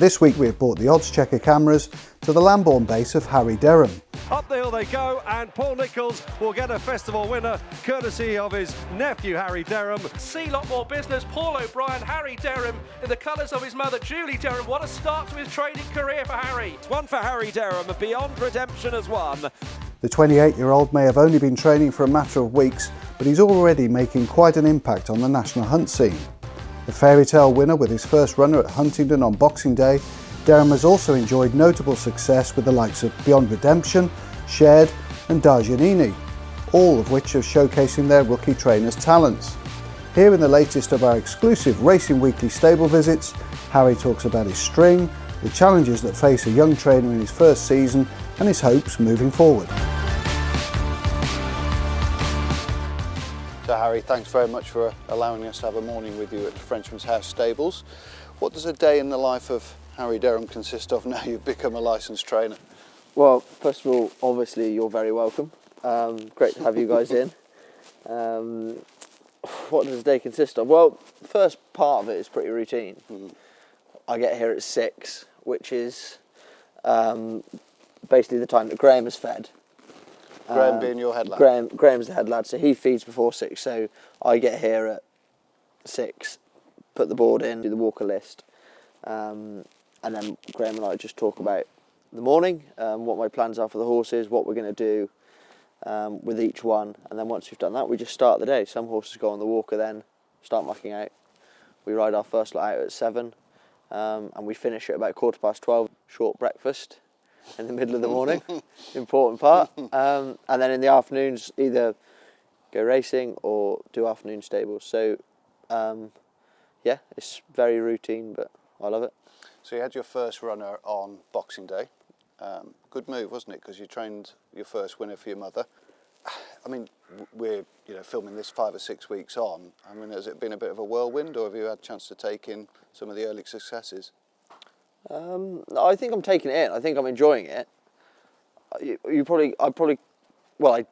This week we have brought the oddschecker cameras to the Lambourne base of Harry Derham. Up the hill they go, and Paul Nicholls will get a festival winner courtesy of his nephew Harry Derham. Seelotmorebusiness, Paul O'Brien, Harry Derham in the colours of his mother Julie Derham. What a start to his trading career for Harry. It's one for Harry Derham, beyond redemption as one. The 28-year-old may have only been training for a matter of weeks, but he's already making quite an impact on the national hunt scene. The fairy tale winner with his first runner at Huntingdon on Boxing Day, Derham has also enjoyed notable success with the likes of Beyond Redemption, Shared and Darjanini, all of which are showcasing their rookie trainers' talents. Here in the latest of our exclusive Racing Weekly stable visits, Harry talks about his string, the challenges that face a young trainer in his first season and his hopes moving forward. So Harry, thanks very much for allowing us to have a morning with you at the Frenchman's House stables. What does a day in the life of Harry Derham consist of now you've become a licensed trainer? Well, first of all, obviously you're very welcome. Great to have you guys in. What does a day consist of? Well, the first part of it is pretty routine. I get here at 6, which is basically the time that Graeme is fed. Graeme being your head lad? Graeme's the head lad, so he feeds before 6, so I get here at 6, put the board in, do the walker list, and then Graeme and I just talk about the morning, what my plans are for the horses, what we're going to do with each one, and then once we've done that we just start the day. Some horses go on the walker then, start mucking out. We ride our first lot out at 7 and we finish at about 12:15, short breakfast in the middle of the morning, important part, and then in the afternoons either go racing or do afternoon stables. So yeah, it's very routine, but I love it. So you had your first runner on Boxing Day. Good move, wasn't it? Because you trained your first winner for your mother. I mean, we're filming this 5 or 6 weeks on. I mean, has it been a bit of a whirlwind, or have you had a chance to take in some of the early successes? I think I'm taking it in. I think I'm enjoying it. I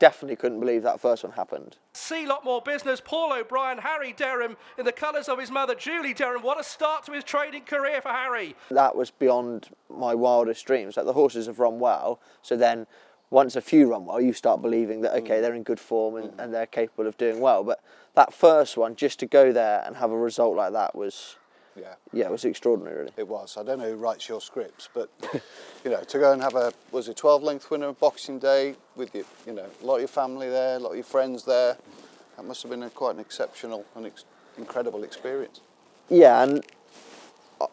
definitely couldn't believe that first one happened. Seelotmorebusiness, Paul O'Brien, Harry Derham in the colours of his mother Julie Derham. What a start to his trading career for Harry. That was beyond my wildest dreams. Like, the horses have run well, so then once a few run well, you start believing that, okay, they're in good form and they're capable of doing well. But that first one, just to go there and have a result like that was... Yeah, it was extraordinary, really. It was. I don't know who writes your scripts, but to go and have a 12-length winner of Boxing Day with a lot of your family there, a lot of your friends there, that must have been quite an exceptional and incredible experience. Yeah, and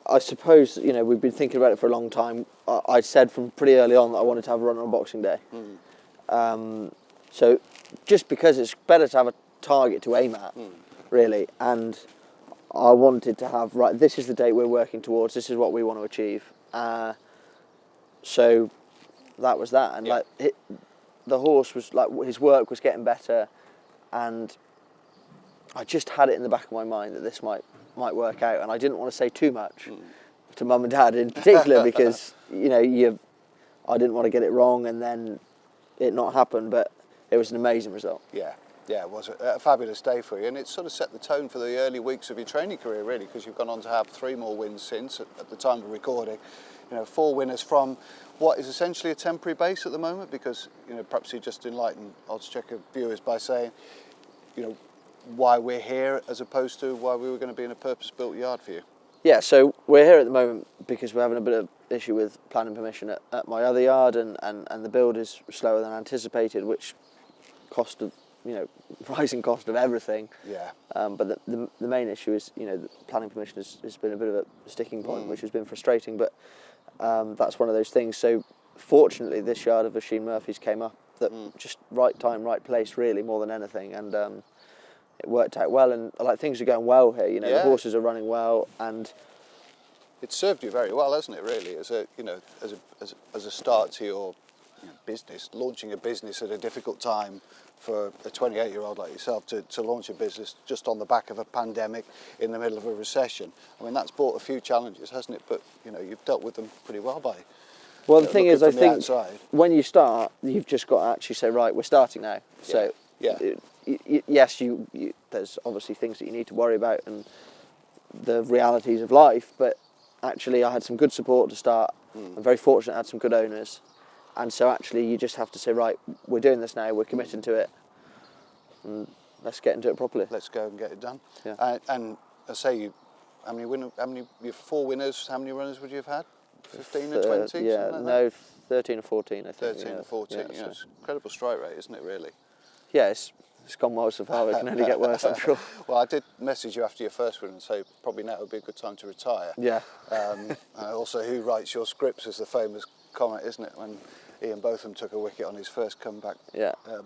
I suppose we've been thinking about it for a long time. I said from pretty early on that I wanted to have a run on Boxing Day. So just because it's better to have a target to aim at, really, and I wanted to have, right, this is the date we're working towards, this is what we want to achieve. So that was that. And the horse was, his work was getting better, and I just had it in the back of my mind that this might work out. And I didn't want to say too much to Mum and Dad in particular, because, I didn't want to get it wrong and then it not happen, but it was an amazing result. Yeah, it was a fabulous day for you, and it sort of set the tone for the early weeks of your training career, really, because you've gone on to have 3 more wins since, at the time of recording. 4 winners from what is essentially a temporary base at the moment, because, perhaps you just enlighten oddschecker viewers by saying, why we're here as opposed to why we were going to be in a purpose-built yard for you. Yeah, so we're here at the moment because we're having a bit of issue with planning permission at my other yard, and the build is slower than anticipated, which cost of rising cost of everything. Yeah. But the main issue is, the planning permission has been a bit of a sticking point, which has been frustrating, but that's one of those things. So fortunately, this yard of Oisin Murphy's came up, that just right time, right place, really, more than anything, and it worked out well, and things are going well here. The horses are running well, and it's served you very well, hasn't it? Really, as a start to your business, launching a business at a difficult time for a 28-year-old like yourself to launch a business just on the back of a pandemic in the middle of a recession. I mean, that's brought a few challenges, hasn't it? But you've dealt with them pretty well by. Well, the thing is, I think outside, when you start, you've just got to actually say, right, we're starting now. So yes, you there's obviously things that you need to worry about and the realities of life, but actually I had some good support to start. I'm very fortunate I had some good owners. And so actually you just have to say, right, we're doing this now, we're committing to it, and let's get into it properly. Let's go and get it done. Yeah. And I say, you're 4 winners, how many runners would you have had? 15 or 20? Yeah, like no, that? 13 or 14, I think. 13 or 14, Yeah, so. It's an incredible strike rate, isn't it, really? Yeah, it's gone well so far, it can only get worse, I'm sure. Well, I did message you after your first win and say probably now would be a good time to retire. Yeah. Also, who writes your scripts is the famous comment, isn't it, when Ian Botham took a wicket on his first comeback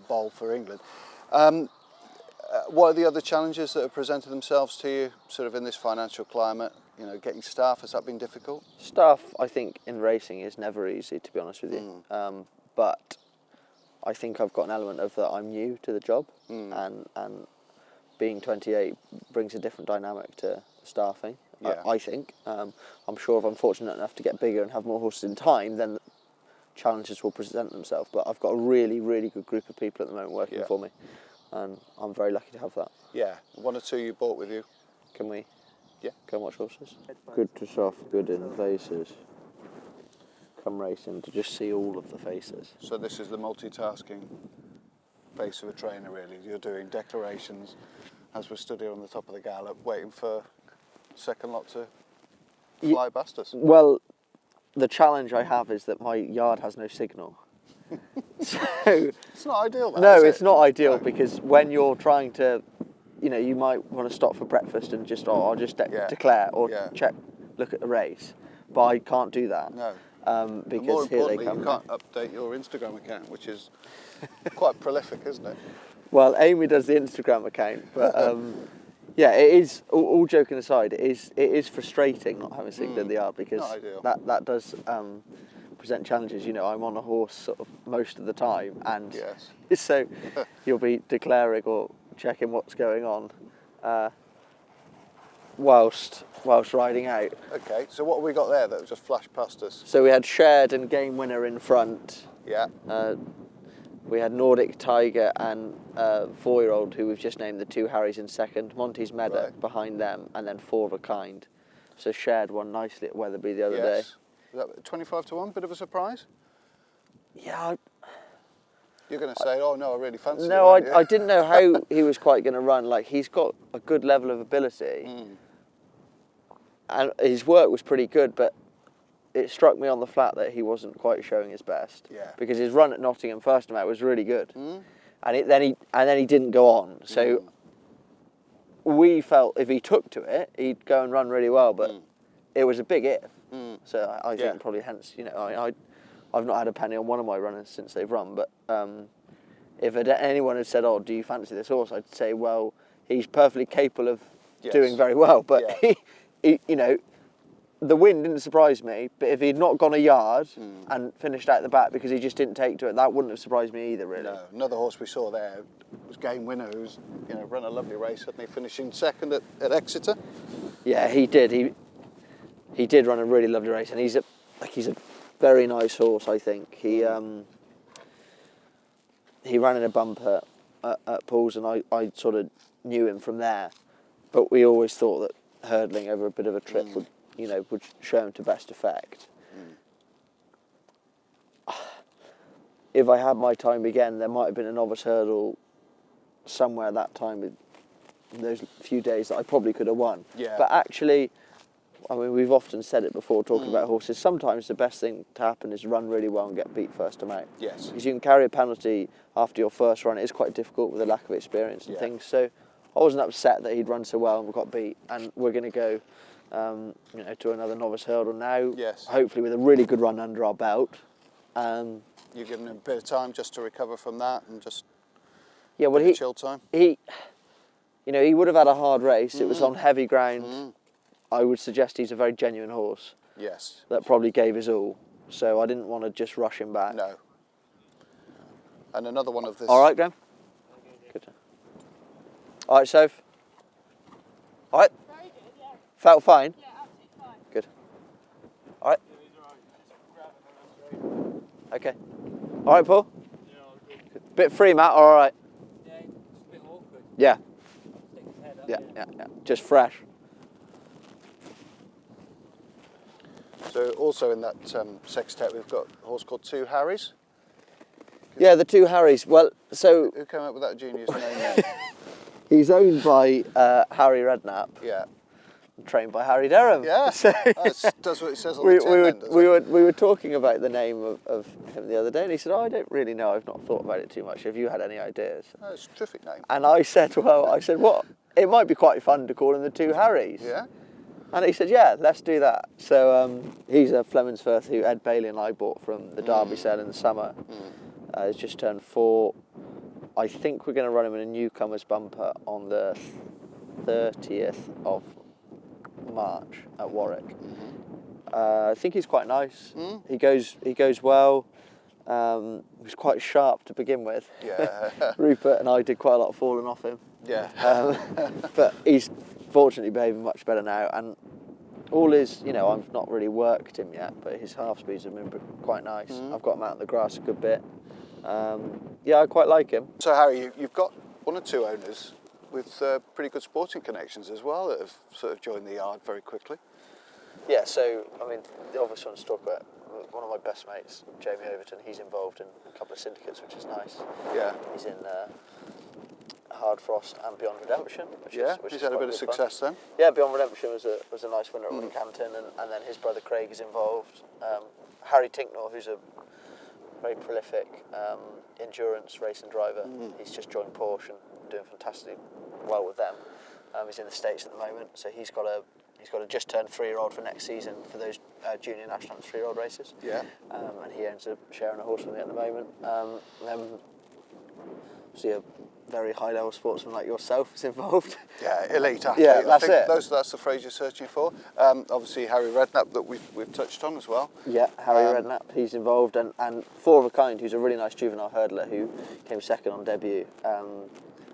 bowl for England. What are the other challenges that have presented themselves to you, sort of in this financial climate? You know, getting staff, has that been difficult? Staff, I think, in racing is never easy, to be honest with you. But I think I've got an element of that I'm new to the job, and being 28 brings a different dynamic to staffing, I think. I'm sure if I'm fortunate enough to get bigger and have more horses in time, then challenges will present themselves. But I've got a really, really good group of people at the moment working for me, and I'm very lucky to have that. Yeah, 1 or 2 you brought with you. Can we go and watch horses? Good to soft, good in faces. Come racing to just see all of the faces. So this is the multitasking face of a trainer, really. You're doing declarations as we're stood here on the top of the Gallop, waiting for second lot to fly past us. Well, the challenge I have is that my yard has no signal. So it's not ideal, no, is it's it? not ideal, because when you're trying to, you know, you might want to stop for breakfast and just, I'll just declare or check, look at the race, but I can't do that. No. Because more here they importantly, come. you can't update your Instagram account, which is quite prolific, isn't it? Well, Amy does the Instagram account, but yeah, it is. All joking aside, it is frustrating not having signal in the yard, because that does present challenges. You know, I'm on a horse sort of most of the time, and so you'll be declaring or checking what's going on whilst riding out. Okay, so what have we got there that just flashed past us? So we had Shared and Game Winner in front. Yeah. We had Nordic Tiger and 4-year-old, who we've just named the 2 Harrys in second. Monty's Meadow behind them, and then 4 of a kind. So Shared won nicely at Weatherby the other day. Is that 25 to 1? Bit of a surprise? Yeah. You're going to say, oh no, I really fancy him. No, I didn't know how he was quite going to run. Like, he's got a good level of ability, and his work was pretty good, but it struck me on the flat that he wasn't quite showing his best. Yeah. Because his run at Nottingham first time out was really good, and then he didn't go on. So we felt if he took to it, he'd go and run really well. But it was a big if. So I think probably hence, you know, I've not had a penny on one of my runners since they've run. But if anyone had said, "Oh, do you fancy this horse?" I'd say, "Well, he's perfectly capable of doing very well." But he, you know. The win didn't surprise me, but if he'd not gone a yard and finished out the back because he just didn't take to it, that wouldn't have surprised me either, really. No, another horse we saw there was Game Winner, who's run a lovely race, suddenly finishing second at Exeter. Yeah, he did. He did run a really lovely race, and he's a very nice horse. I think he ran in a bumper at Paul's, and I sort of knew him from there. But we always thought that hurdling over a bit of a trip would show him to best effect. If I had my time again, there might have been a novice hurdle somewhere that time with those few days that I probably could have won. Yeah. But actually, I mean, we've often said it before talking about horses, sometimes the best thing to happen is run really well and get beat first time out. Yes. Because you can carry a penalty after your first run. It is quite difficult with a lack of experience and things. So I wasn't upset that he'd run so well and got beat, and we're going to go to another novice hurdle now. Yes. Hopefully with a really good run under our belt. You're giving him a bit of time just to recover from that and just chill time. He would have had a hard race. It was on heavy ground. I would suggest he's a very genuine horse. Yes. That probably gave his all. So I didn't want to just rush him back. No. And another one of this. All right, Graeme. Good. All right, Soph. All right. Very good, yeah. Felt fine? Yeah, absolutely fine. Good. All right. Okay. All right, Paul? Yeah, good. Bit free, Matt, all right? Yeah, it's a bit awkward. Yeah. Stick his head up. Yeah. Just fresh. So also in that sextet we've got a horse called Two Harrys. Yeah, the Two Harrys. Well, so Who came up with that genius name then? he's owned by Harry Redknapp, Yeah. trained by Harry Derham. Yeah, So that's what it says on the tin then, doesn't it? we were talking about the name of him the other day, and he said, "Oh, I don't really know. I've not thought about it too much. Have you had any ideas?" Oh, it's a terrific name. And I said, "What? It might be quite fun to call him the Two Harrys." Yeah. And he said, "Yeah, let's do that." So he's a Fleming's Firth who Ed Bailey and I bought from the Derby sale in the summer. He's just turned 4. I think we're going to run him in a newcomers bumper on the 30th of March at Warwick. I think he's quite nice. He goes well. He was quite sharp to begin with. Yeah. Rupert and I did quite a lot of falling off him. Yeah. But he's fortunately behaving much better now, and all his, I've not really worked him yet, but his half speeds have been quite nice. I've got him out in the grass a good bit. Yeah, I quite like him. So Harry, you've got 1 or 2 owners with pretty good sporting connections as well that have sort of joined the yard very quickly. Yeah, so, the obvious one to talk about, one of my best mates, Jamie Overton, he's involved in a couple of syndicates, which is nice. Yeah. He's in Hard Frost and Beyond Redemption, which he's is had a quite bit of good fun. success then. Yeah, Beyond Redemption was a nice winner at Wincanton, and then his brother Craig is involved. Harry Tinknor, who's a very prolific endurance racing driver, he's just joined Porsche and doing fantastically well with them. He's in the States at the moment, so he's got a just turned 3-year-old for next season for those junior national 3-year-old races. Yeah. And he owns a share in a horse with me at the moment. Then see a very high level sportsman like yourself is involved. Yeah, elite athlete. Yeah, that's it. That's the phrase you're searching for. Obviously Harry Redknapp that we've touched on as well. Yeah, Harry Redknapp, he's involved, and Four of a Kind, who's a really nice juvenile hurdler who came second on debut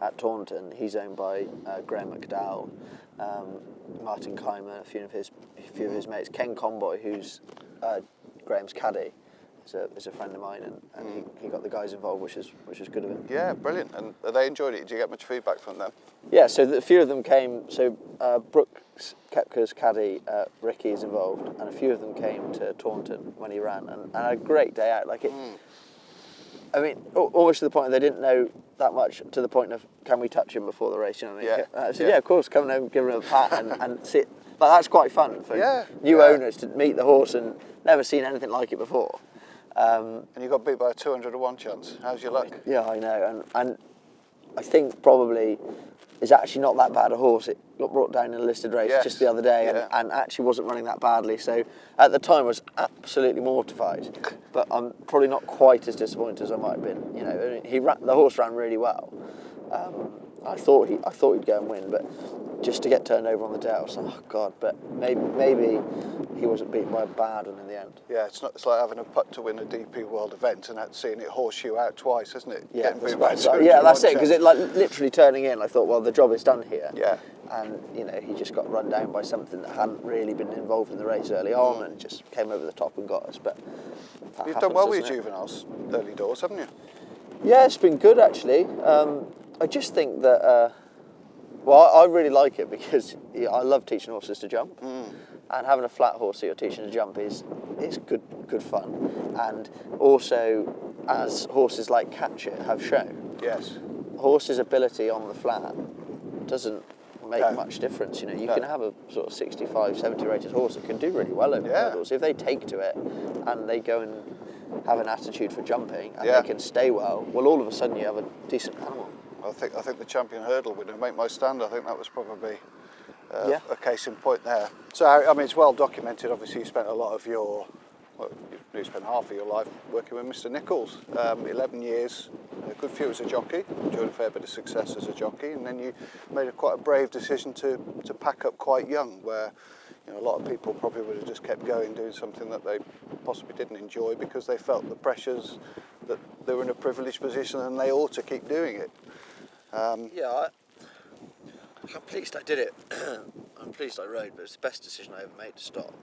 at Taunton. He's owned by Graeme McDowell, Martin Keimer, a few of his mates. Ken Conboy, who's Graham's caddy, is a friend of mine, and he got the guys involved, which is good of him. Yeah, brilliant. And they enjoyed it. Did you get much feedback from them? Yeah, so a few of them came. So Brooks Kepka's caddy, Ricky, is involved, and a few of them came to Taunton when he ran, and a great day out. Like it. I mean, almost to the point they didn't know that much, to the point of, can we touch him before the race? You know what I mean? Yeah. I said, yeah, of course, come and give him a pat and sit. Like, that's quite fun for new owners to meet the horse and never seen anything like it before. And you got beat by a 200 to 1 chance. How's your luck? Yeah, I know, and I think probably it's actually not that bad a horse. It got brought down in a listed race just the other day, and actually wasn't running that badly. So at the time I was absolutely mortified, but I'm probably not quite as disappointed as I might have been. You know, the horse ran really well. I thought he'd go and win, but just to get turned over on the day, I was like, oh God! But maybe he wasn't beaten by a bad one in the end. Yeah, it's like having a putt to win a DP World event and seeing it horseshoe out twice, isn't it? Yeah, that's it. Because it literally turning in, I thought, well, the job is done here. Yeah. And he just got run down by something that hadn't really been involved in the race early on, and just came over the top and got us. But you've done well with your juveniles early doors, haven't you? Yeah, it's been good actually. I just think that, I really like it because I love teaching horses to jump, and having a flat horse that you're teaching to jump is good fun. And also, as horses like Catch It have shown, horses' ability on the flat doesn't make much difference. You can have a sort of 65, 70 rated horse that can do really well over hurdles. If they take to it and they go and have an attitude for jumping and they can stay well all of a sudden you have a decent animal. I think the champion hurdle winner, Make My Stand, I think that was probably a case in point there. So, I mean, it's well documented. Obviously, you spent you spent half of your life working with Mr. Nichols. 11 years, a good few as a jockey, enjoyed a fair bit of success as a jockey, and then you made quite a brave decision to pack up quite young, where a lot of people probably would have just kept going, doing something that they possibly didn't enjoy because they felt the pressures that they were in a privileged position and they ought to keep doing it. I'm pleased I did it. I'm pleased I rode, but it's the best decision I ever made to stop.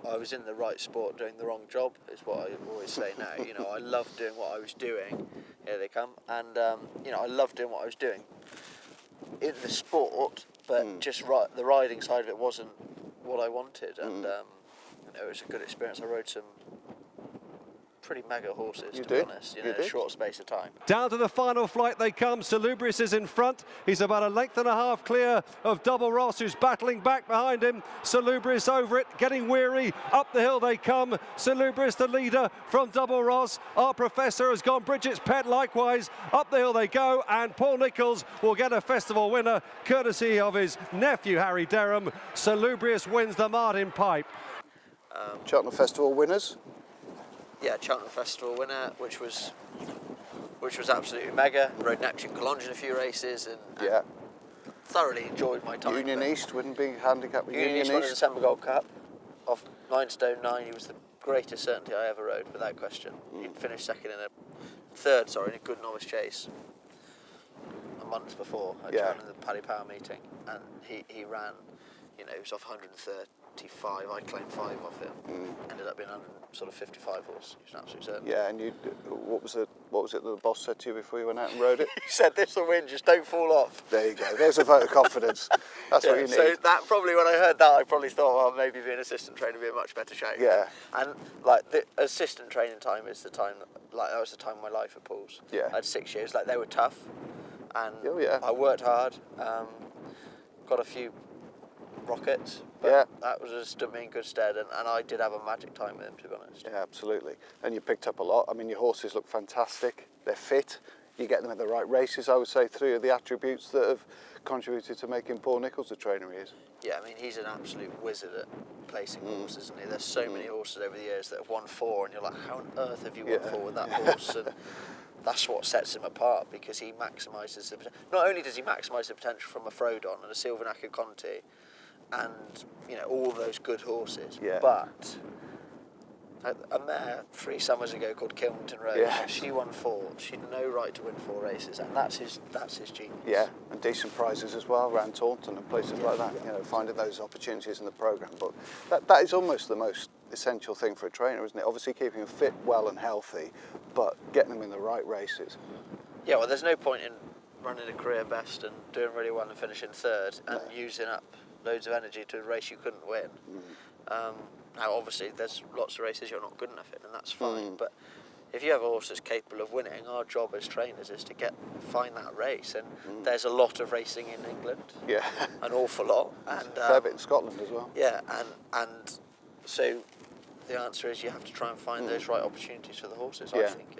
I was in the right sport doing the wrong job, is what I always say now. I loved doing what I was doing. Here they come. And, I loved doing what I was doing in the sport, but just the riding side of it wasn't what I wanted, and it was a good experience. I rode some pretty mega horses, to be honest, in a short space of time. Down to the final flight they come. Salubrious is in front. He's about a length and a half clear of Double Ross, who's battling back behind him. Salubrious over it, getting weary. Up the hill they come. Salubrious, the leader from Double Ross. Our Professor has gone. Bridget's Pet likewise. Up the hill they go, and Paul Nicholls will get a festival winner, courtesy of his nephew, Harry Derham. Salubrious wins the Martin Pipe. Cheltenham Festival winners. Yeah, Cheltenham Festival winner, which was absolutely mega. Rode Neptune Cologne in a few races, and thoroughly enjoyed my time. Union East wouldn't be handicapped with Union East won the December Gold Cup off 9 stone 9. He was the greatest certainty I ever rode, without question. He finished third in a good novice chase a month before at Cheltenham, the Paddy Power meeting, and he ran, he was off 135. I claimed 5 off him. Ended up being 155 horse. He was an absolute certainty. Yeah, and what was it that the boss said to you before you went out and rode it? He said, "This will win, just don't fall off." There you go. There's a vote of confidence. That's what you need. So that probably, when I heard that, I probably thought, well, maybe being an assistant trainer would be a much better shout. Yeah. And like the assistant training time is the time, that was the time of my life at Paul's. Yeah. I had 6 years. They were tough, and I worked hard. Got a few rockets, but that was just stood me in good stead, and I did have a magic time with him, to be honest. Yeah, absolutely. And you picked up a lot. I mean, your horses look fantastic. They're fit. You get them at the right races. I would say 3 of the attributes that have contributed to making Paul Nicholls the trainer he is. Yeah, I mean, he's an absolute wizard at placing horses, isn't he? There's so many horses over the years that have won 4, and you're like, how on earth have you won 4 with that horse? And that's what sets him apart, because he maximises the potential. Not only does he maximise the potential from a Frodon and a Silvernacker Conti, and all those good horses, but a mare 3 summers ago called Kilmington Rose, she won 4. She had no right to win 4 races, and that's his genius. Yeah, and decent prizes as well around Taunton and places like that. Finding those opportunities in the programme. But that is almost the most essential thing for a trainer, isn't it? Obviously keeping them fit, well and healthy, but getting them in the right races. Yeah, well, there's no point in running a career best and doing really well and finishing 3rd and using up loads of energy to a race you couldn't win. Now, obviously, there's lots of races you're not good enough in, and that's fine. But if you have a horse that's capable of winning, our job as trainers is to find that race. And there's a lot of racing in England. Yeah, an awful lot, and a fair bit in Scotland as well. Yeah, and so the answer is you have to try and find those right opportunities for the horses. I think.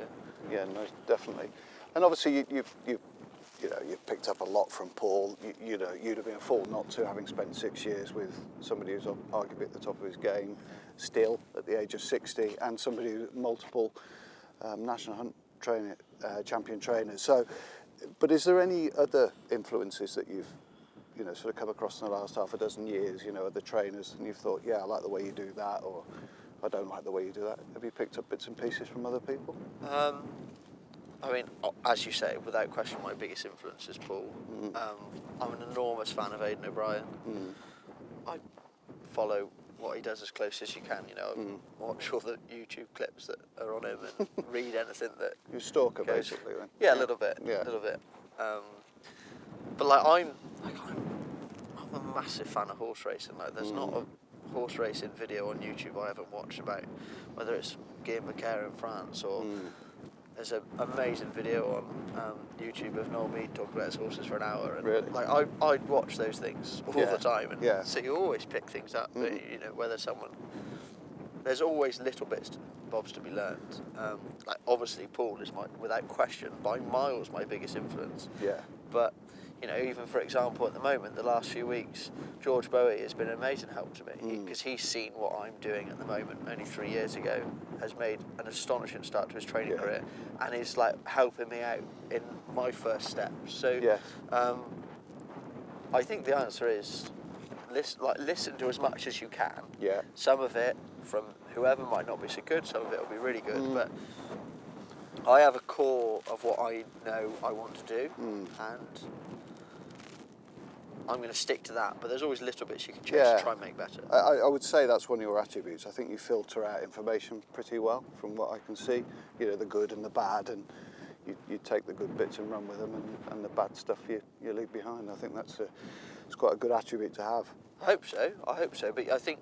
Yeah, no, definitely. And obviously, you've picked up a lot from Paul. You'd have been a fool not to, having spent 6 years with somebody who's arguably at the top of his game still at the age of 60, and somebody who's multiple national hunt champion trainers. So, but is there any other influences that you've sort of come across in the last half a dozen years? Other trainers, and you've thought, yeah, I like the way you do that, or I don't like the way you do that. Have you picked up bits and pieces from other people? I mean, as you say, without question, my biggest influence is Paul. I'm an enormous fan of Aidan O'Brien. I follow what he does as close as you can. Watch all the YouTube clips that are on him and read anything that. You stalker, basically, then? Yeah, a little bit. Yeah. A little bit. But I'm a massive fan of horse racing. There's not a horse racing video on YouTube I haven't watched about, whether it's Graeme McDowell in France or. There's an amazing video on YouTube of Noel Mead talking about his horses for an hour, and really? I'd watch those things all the time, and so you always pick things up. But, whether there's always little bobs to be learned. Obviously, Paul is without question, by miles, my biggest influence. Yeah. But even for example, at the moment, the last few weeks, George Bowie has been an amazing help to me, because he's seen what I'm doing at the moment. Only 3 years ago, has made an astonishing start to his training career, and is helping me out in my first steps. So, I think the answer is listen to as much as you can. Yeah. Some of it from whoever might not be so good. Some of it will be really good, but. I have a core of what I know I want to do, and I'm going to stick to that. But there's always little bits you can change to try and make better. I would say that's one of your attributes. I think you filter out information pretty well, from what I can see. The good and the bad, and you take the good bits and run with them, and the bad stuff you leave behind. I think it's quite a good attribute to have. I hope so. But I think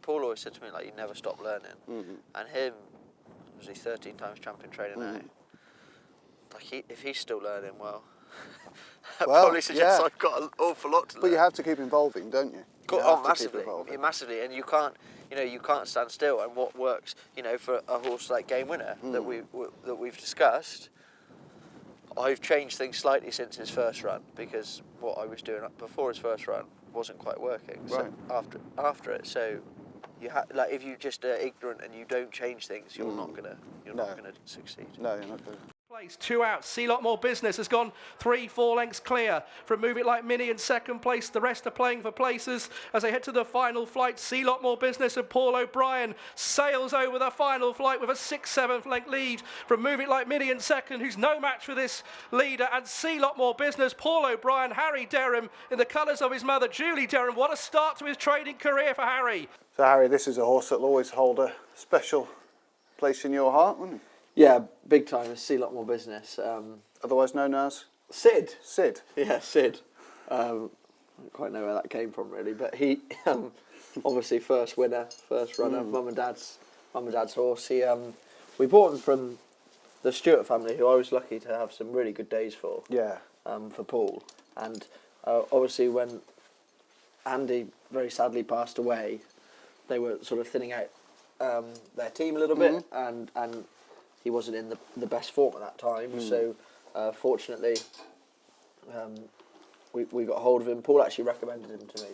Paul always said to me, like, you never stop learning. And him, was he 13 times champion trainer now? Like, if he's still learning, well, that probably suggests I've got an awful lot to learn. But you have to keep evolving, don't you? Massively, and you can't stand still. And what works, for a horse like Game Winner that we've discussed, I've changed things slightly since his first run, because what I was doing before his first run wasn't quite working. So after it, so you if you just are ignorant and you don't change things, you're not gonna succeed. No, you're not going to. Place 2 out. Seelotmorebusiness has gone 3-4 lengths clear from Move It Like Mini in second place. The rest are playing for places as they head to the final flight. Seelotmorebusiness and Paul O'Brien sails over the final flight with a 6/7 length lead from Move It Like Mini in second, who's no match for this leader, and Seelotmorebusiness, Paul O'Brien, Harry Derham in the colours of his mother Julie Derham. What a start to his trading career for Harry. So Harry, this is a horse that will always hold a special place in your heart, wouldn't it? Yeah, big time. It's Seelotmorebusiness. Otherwise known as? Sid. Sid. Yeah, Sid. I don't quite know where that came from really, but he obviously first winner, first runner, mum and dad's horse. We bought him from the Stewart family, who I was lucky to have some really good days for. Yeah. For Paul, and obviously when Andy very sadly passed away, they were sort of thinning out their team a little bit, and he wasn't in the best form at that time. So fortunately, we got hold of him. Paul actually recommended him to me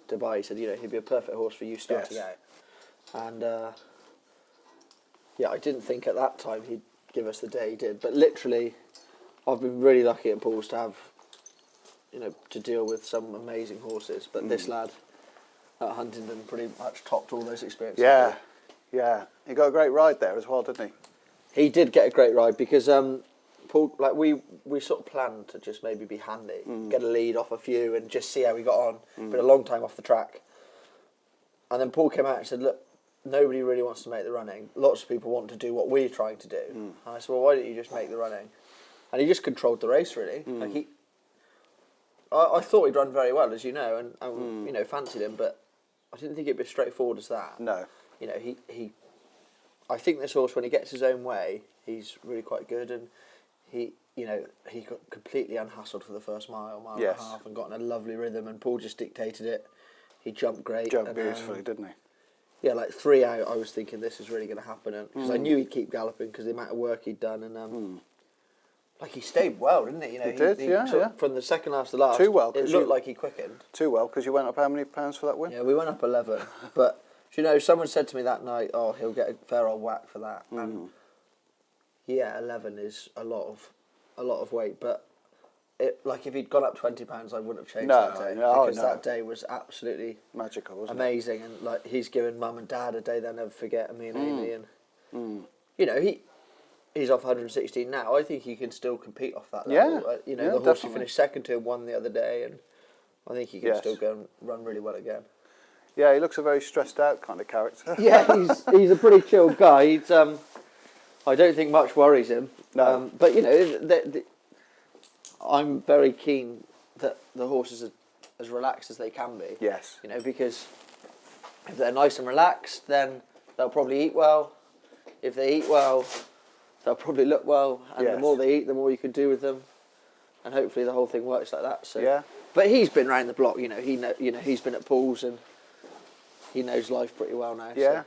to buy. He said, he'd be a perfect horse for you starting out. And I didn't think at that time he'd give us the day he did. But literally, I've been really lucky at Paul's to have, to deal with some amazing horses. But this lad at Huntingdon pretty much topped all those experiences. Yeah. He got a great ride there as well, didn't he? He did get a great ride because Paul, we sort of planned to just maybe be handy, get a lead off a few and just see how we got on. Been a long time off the track. And then Paul came out and said, look, nobody really wants to make the running. Lots of people want to do what we're trying to do. And I said, well, why don't you just make the running? And he just controlled the race really. Like I thought he'd run very well, as you know, and fancied him, but I didn't think it'd be as straightforward as that. No. I think this horse, when he gets his own way, he's really quite good, and he got completely unhustled for the first mile and a half, and got in a lovely rhythm, and Paul just dictated it. He jumped great. Jumped beautifully, didn't he? Yeah, like 3 out, I was thinking this is really going to happen, because I knew he'd keep galloping because the amount of work he'd done, and he stayed well, didn't he? He did, yeah. From the second last to last, too well. It looked like he quickened. Too well, because you went up how many pounds for that win? Yeah, we went up 11, but. Someone said to me that night, "Oh, he'll get a fair old whack for that." And 11 is a lot of weight. But if he'd gone up £20, I wouldn't have changed that day because that day was absolutely magical, wasn't amazing. it? And he's given mum and dad a day they'll never forget, and me and Amy. And he's off 116 now. I think he can still compete off that level. The horse definitely. he finished second to and won the other day, and I think he can still go and run really well again. Yeah, he looks a very stressed out kind of character. Yeah, he's a pretty chilled guy. He's I don't think much worries him. No. But I'm very keen that the horses are as relaxed as they can be. Yes. Because if they're nice and relaxed, then they'll probably eat well. If they eat well, they'll probably look well. And the more they eat, the more you can do with them. And hopefully the whole thing works like that. So. Yeah. But he's been round the block. He's been at Paul's and. He knows life pretty well now. Yeah. So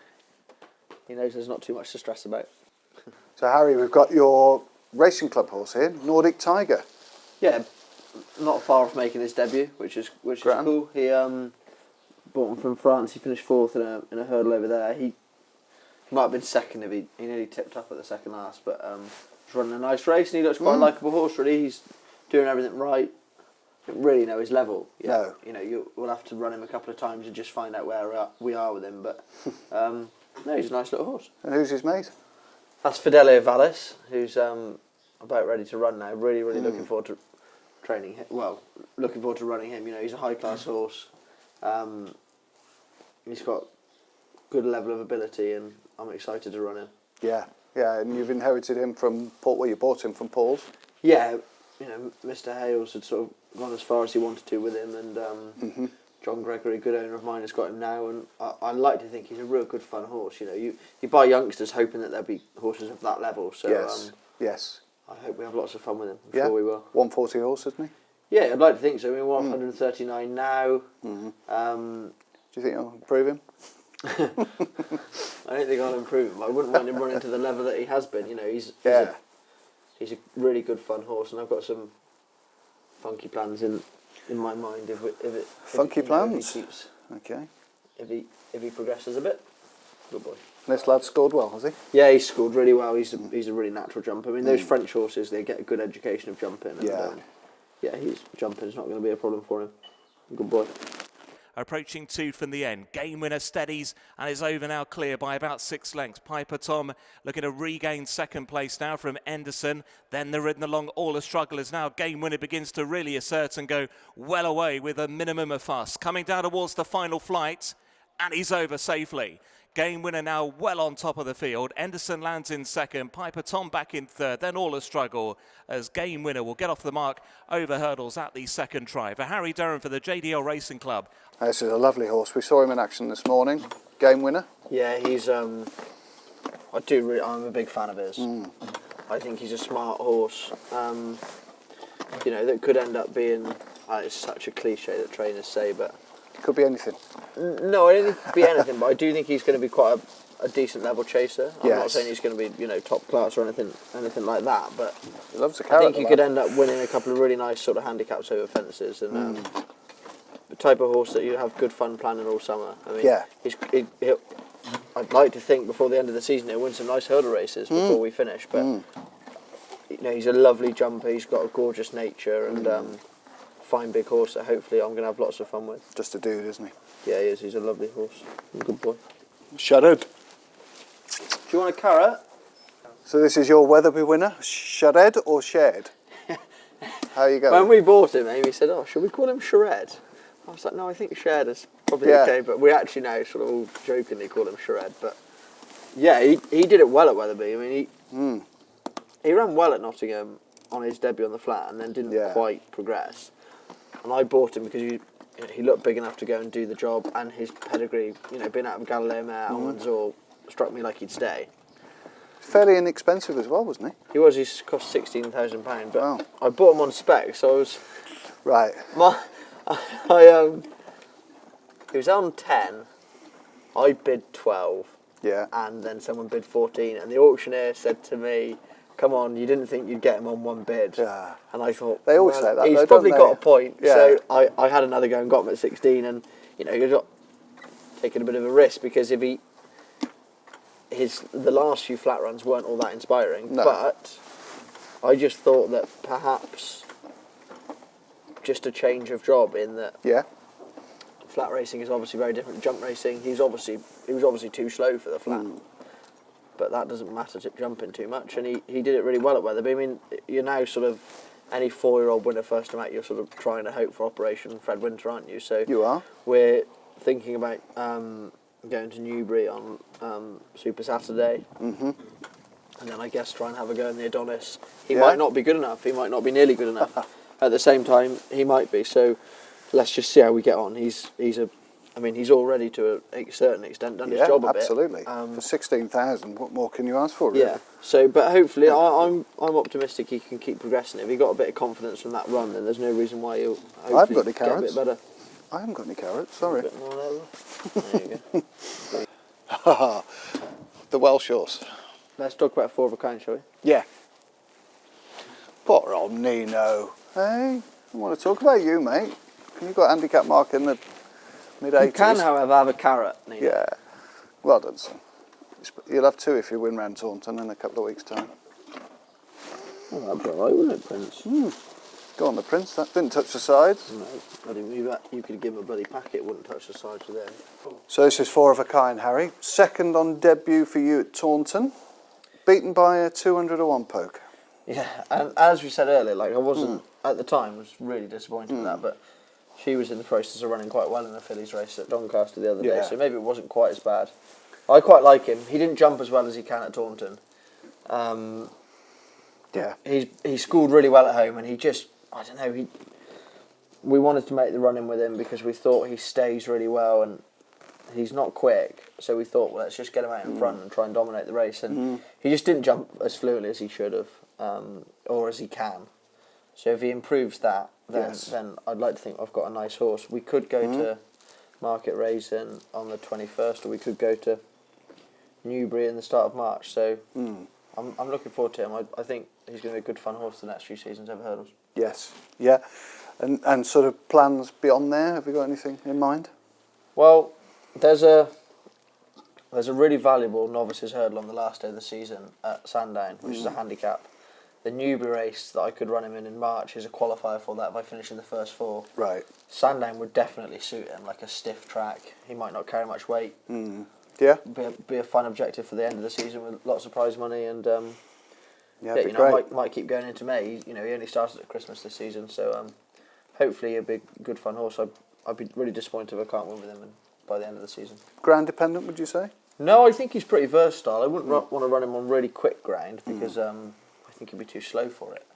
he knows there's not too much to stress about. So Harry, we've got your racing club horse here, Nordic Tiger. Yeah, not far off making his debut, which is cool. He bought him from France. He finished 4th in a hurdle over there. He might have been second if he nearly tipped up at the second last, but was running a nice race, and he looks quite a likeable horse. Really, he's doing everything right. Don't really know his level yet. No. We'll have to run him a couple of times and just find out where we are with him. But no, he's a nice little horse. And who's his mate? That's Fidelio Vallis, who's about ready to run now. Really, really looking forward to training him. Well, looking forward to running him. He's a high class horse. He's got good level of ability, and I'm excited to run him. Yeah, and you've inherited him from Paul. Well, you bought him from Paul's. Yeah, Mr. Hales had sort of gone as far as he wanted to with him, and John Gregory, a good owner of mine, has got him now, and I like to think he's a real good fun horse. You know, you buy youngsters hoping that there'll be horses of that level. So Yes. Yes. I hope we have lots of fun with him. I'm Yeah. sure we will. 140 horse, isn't he? Yeah, I'd like to think so. I mean, we're 139 now. Mm-hmm. Um, Do you think you'll improve him? I don't think I'll improve him. I wouldn't mind him running to the level that he has been. You know, he's a really good fun horse, and I've got some funky plans in my mind. Funky plans? If he keeps, Okay. if he progresses a bit, good boy. This lad scored well, has he? Yeah, he's scored really well. He's a really natural jumper. I mean, those French horses, they get a good education of jumping. And, Yeah. His jumping is not going to be a problem for him. Good boy. Approaching 2 from the end. Game winner steadies and is over now, clear by about 6 lengths. Piper Tom looking to regain second place now from Anderson. Then they're ridden along all the strugglers now. Game winner begins to really assert and go well away with a minimum of fuss. Coming down towards the final flight, and he's over safely. Game winner now well on top of the field. Anderson lands in second, Piper Tom back in third, then all a struggle as game winner will get off the mark over hurdles at the second try. For Harry Derham for the JDL Racing Club. This is a lovely horse. We saw him in action this morning. Game winner. Yeah, he's. I'm a big fan of his. I think he's a smart horse. You know, that could end up being. It's such a cliche that trainers say, but Could be anything. no, I don't think it could be anything. But I do think he's going to be quite a decent level chaser. I'm not Yes. saying he's going to be top class or anything like that. But He loves a I carrot. think he could end up winning a couple of really nice sort of handicaps over fences and. The type of horse that you have good fun planning all summer. I mean, Yeah. I'd like to think before the end of the season he'll win some nice hurdle races before we finish. But you know, he's a lovely jumper. He's got a gorgeous nature and fine big horse that hopefully I'm going to have lots of fun with. Just a dude, isn't he? Yeah, he is. He's a lovely horse. Good boy. Shuttered. Do you want a carrot? So this is your Weatherby winner, Shuttered or Shared? How you going? When we bought him, Amy said, "Oh, should we call him Shared?" I was like, "No, I think Shared is probably okay." But we actually now sort of all jokingly call him Shared. But yeah, he did it well at Weatherby. I mean, he ran well at Nottingham on his debut on the flat, and then didn't quite progress. And I bought him because he looked big enough to go and do the job, and his pedigree, being out of Galileo Mare, Almanzor, struck me like he'd stay. Fairly inexpensive as well, wasn't he? He's cost £16,000, but Wow. I bought him on spec, so I was. Right. He was on 10, I bid 12, Yeah. and then someone bid 14, and the auctioneer said to me, "Come on, you didn't think you'd get him on one bid." Yeah. And I thought, They always say that, he's though, probably don't got they? a point. Yeah. So I had another go and got him at 16, and he got taken a bit of a risk because if the last few flat runs weren't all that inspiring, No. but I just thought that perhaps just a change of job in that. Yeah. Flat racing is obviously very different to jump racing. He was obviously too slow for the flat, but that doesn't matter to jumping too much. And he did it really well at Weatherby. I mean, you're now sort of any 4-year-old winner first time out. You're sort of trying to hope for Operation Fred Winter, aren't you? So You are. We're thinking about going to Newbury on Super Saturday, and then I guess try and have a go in the Adonis. He might not be good enough. He might not be nearly good enough. At the same time, he might be. So let's just see how we get on. He's already to a certain extent done his job a bit. Absolutely. For 16,000, what more can you ask for? Really? Yeah. So, but hopefully, I'm optimistic he can keep progressing. If he got a bit of confidence from that run, then there's no reason why he'll hopefully I haven't got any get a carrots. bit better. I haven't got any carrots. Sorry. A bit more level. There you go. The Welsh horse. Let's talk about 4 of a kind, shall we? Yeah. Poor old Nino. Hey, I want to talk about you, mate. You got a handicap mark in the mid-80s. You can, however, have a carrot, Nina. Yeah. Well done, son. You'll have 2 if you win round Taunton in a couple of weeks' time. Oh, that'd be alright, wouldn't it, Prince? Go on, the Prince. That didn't touch the sides. No, I didn't believe that. You could give him a bloody packet, it wouldn't touch the sides of them. So this is 4 of a kind, Harry. Second on debut for you at Taunton. Beaten by a 200-1 poke. Yeah, and as we said earlier, I wasn't, at the time, was really disappointed with that, but she was in the process of running quite well in the fillies race at Doncaster the other day, so maybe it wasn't quite as bad. I quite like him. He didn't jump as well as he can at Taunton. Yeah. He scored really well at home, and he just, I don't know, we wanted to make the run in with him because we thought he stays really well and he's not quick. So we thought, well, let's just get him out in front and try and dominate the race. And he just didn't jump as fluently as he should have, or as he can. So if he improves that, then I'd like to think I've got a nice horse. We could go to Market Raisin on the 21st, or we could go to Newbury in the start of March. So I'm looking forward to him. I think he's going to be a good fun horse the next few seasons over hurdles. Yes, yeah. And sort of plans beyond there, have you got anything in mind? Well, there's a really valuable novices hurdle on the last day of the season at Sandown, which is a handicap. The Newbury race that I could run him in March is a qualifier for that if I finish in the first 4. Right. Sandown would definitely suit him, like a stiff track. He might not carry much weight. Yeah. Be a fun objective for the end of the season with lots of prize money and might keep going into May. He only started at Christmas this season, so hopefully a big good fun horse. I'd be really disappointed if I can't win with him by the end of the season. Ground dependent, would you say? No, I think he's pretty versatile. I wouldn't want to run him on really quick ground because I think he'd be too slow for it.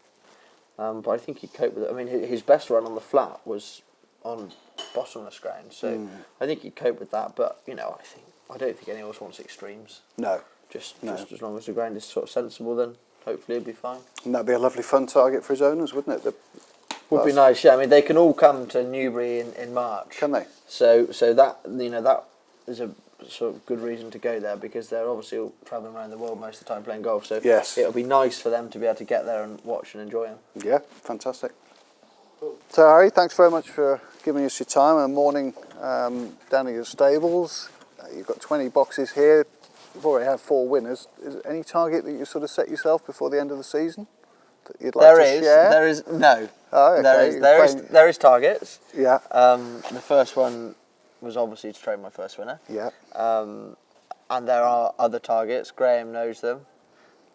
But I think he'd cope with it. I mean, his best run on the flat was on bottomless ground, so I think he'd cope with that. But I don't think any horse wants extremes. No. Just as long as the ground is sort of sensible, then hopefully it'll be fine. And that'd be a lovely fun target for his owners, wouldn't it? Would be nice, yeah. I mean, they can all come to Newbury in March. Can they? So that that is a sort of good reason to go there because they're obviously all travelling around the world most of the time playing golf. So yes, it'll be nice for them to be able to get there and watch and enjoy them. Yeah, fantastic. Cool. So Harry, thanks very much for giving us your time and morning down at your stables. You've got 20 boxes here. You've already had 4 winners. Is there any target that you sort of set yourself before the end of the season that you'd like to share? There is no. Oh, okay. There is targets. Yeah. The first one was obviously to train my first winner. Yeah. And there are other targets. Graeme knows them.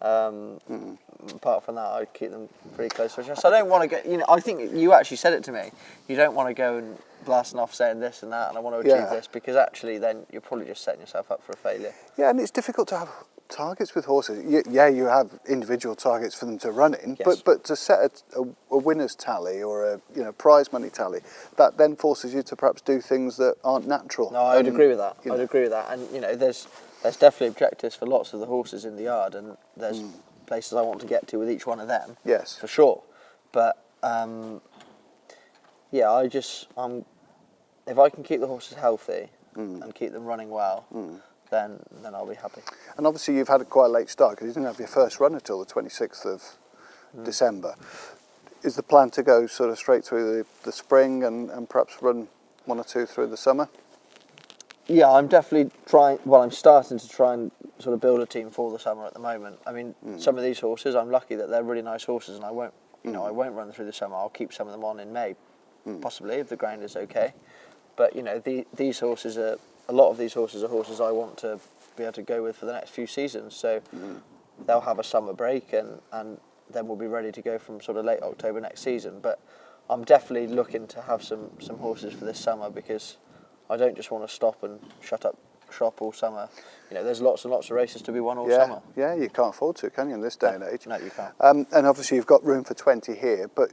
Apart from that, I keep them pretty close to each other. So I don't want to get. I think you actually said it to me. You don't want to go and blasting off saying this and that, and I want to achieve this, because actually then you're probably just setting yourself up for a failure. Yeah, and it's difficult to have targets with horses. You have individual targets for them to run in, yes. but to set a winner's tally or a prize money tally, that then forces you to perhaps do things that aren't natural. No, I'd agree with that. I'd agree with that, and there's definitely objectives for lots of the horses in the yard, and there's places I want to get to with each one of them. Yes, for sure. But if I can keep the horses healthy and keep them running well, then I'll be happy. And obviously you've had quite a late start because you didn't have your first run until the 26th of December. Is the plan to go sort of straight through the spring and perhaps run 1 or 2 through the summer? Yeah, I'm definitely trying. Well, I'm starting to try and sort of build a team for the summer at the moment. I mean, some of these horses, I'm lucky that they're really nice horses, and I won't run them through the summer. I'll keep some of them on in May, possibly if the ground is okay. But these horses are. A lot of these horses are horses I want to be able to go with for the next few seasons. So they'll have a summer break and then we'll be ready to go from sort of late October next season. But I'm definitely looking to have some horses for this summer, because I don't just want to stop and shut up shop all summer. There's lots and lots of races to be won all summer. Yeah, you can't afford to, can you, in this day and age? No, you can't. And obviously you've got room for 20 here, but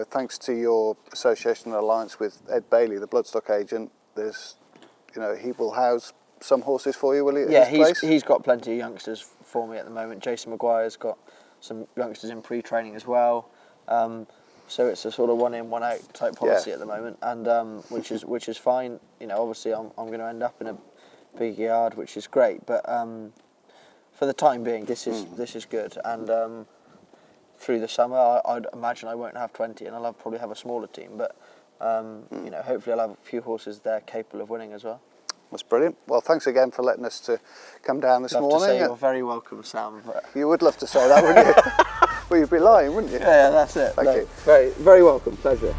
thanks to your association and alliance with Ed Bailey, the bloodstock agent, there's he will house some horses for you, will he? Yeah, he's got plenty of youngsters for me at the moment. Jason Maguire's got some youngsters in pre-training as well. So it's a sort of 1 in, 1 out type policy at the moment, and which is fine. Obviously I'm going to end up in a big yard, which is great. But for the time being, this is good. And through the summer, I'd imagine I won't have 20, and I'll probably have a smaller team. But hopefully I'll have a few horses there capable of winning as well. That's brilliant. Well, thanks again for letting us to come down this morning. To say you're very welcome, Sam. You would love to say that, wouldn't you? Well, you'd be lying, wouldn't you? Yeah, that's it. Thank you. Very, very welcome. Pleasure.